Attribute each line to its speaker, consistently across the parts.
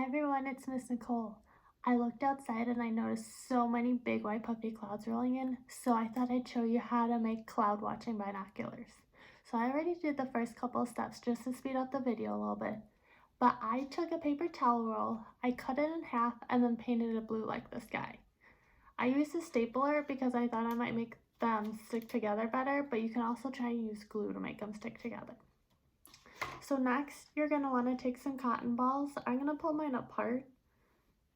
Speaker 1: Hi everyone, it's Miss Nicole. I looked outside and I noticed so many big white puffy clouds rolling in, so I thought I'd show you how to make cloud watching binoculars. So I already did the first couple of steps just to speed up the video a little bit, but I took a paper towel roll, I cut it in half, and then painted it blue like the sky. I used a stapler because I thought I might make them stick together better, but you can also try and use glue to make them stick together. So next, you're going to want to take some cotton balls. I'm going to pull mine apart,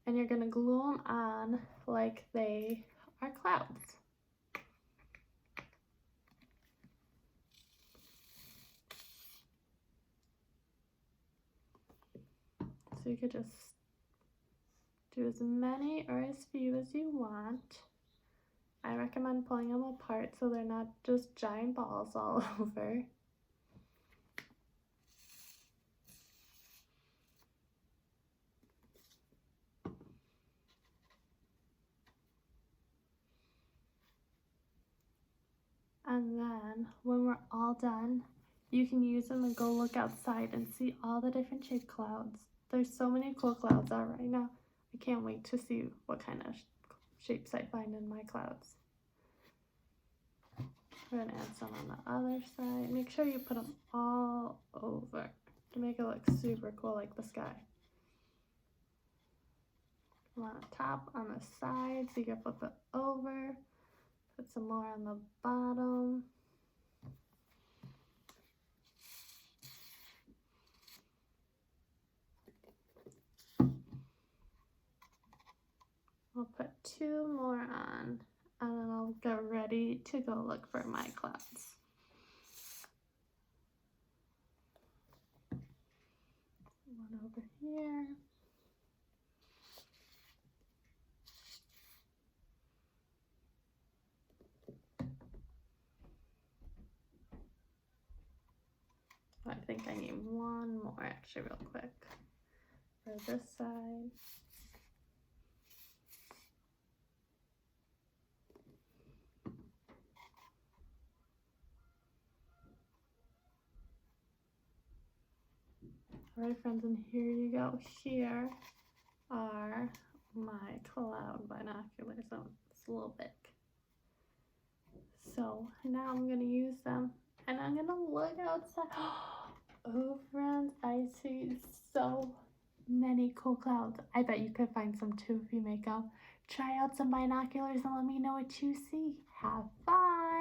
Speaker 1: and you're going to glue them on like they are clouds. So you could just do as many or as few as you want. I recommend pulling them apart so they're not just giant balls all over. And then when we're all done, you can use them and go look outside and see all the different shaped clouds. There's so many cool clouds out right now. I can't wait to see what kind of shapes I find in my clouds. We're gonna add some on the other side. Make sure you put them all over to make it look super cool like the sky. One on top, on the side, so you can flip it over. Put some more on the bottom. I'll put 2 more on, and then I'll get ready to go look for my clouds. One over here. I think I need one more actually real quick for this side. Alright friends, and here you go. Here are my cloud binoculars. Oh, it's a little big. So now I'm going to use them and I'm going to look outside. Oh friends, I see so many cool clouds. I bet you could find some too if you make them. Try out some binoculars and let me know what you see. Have fun!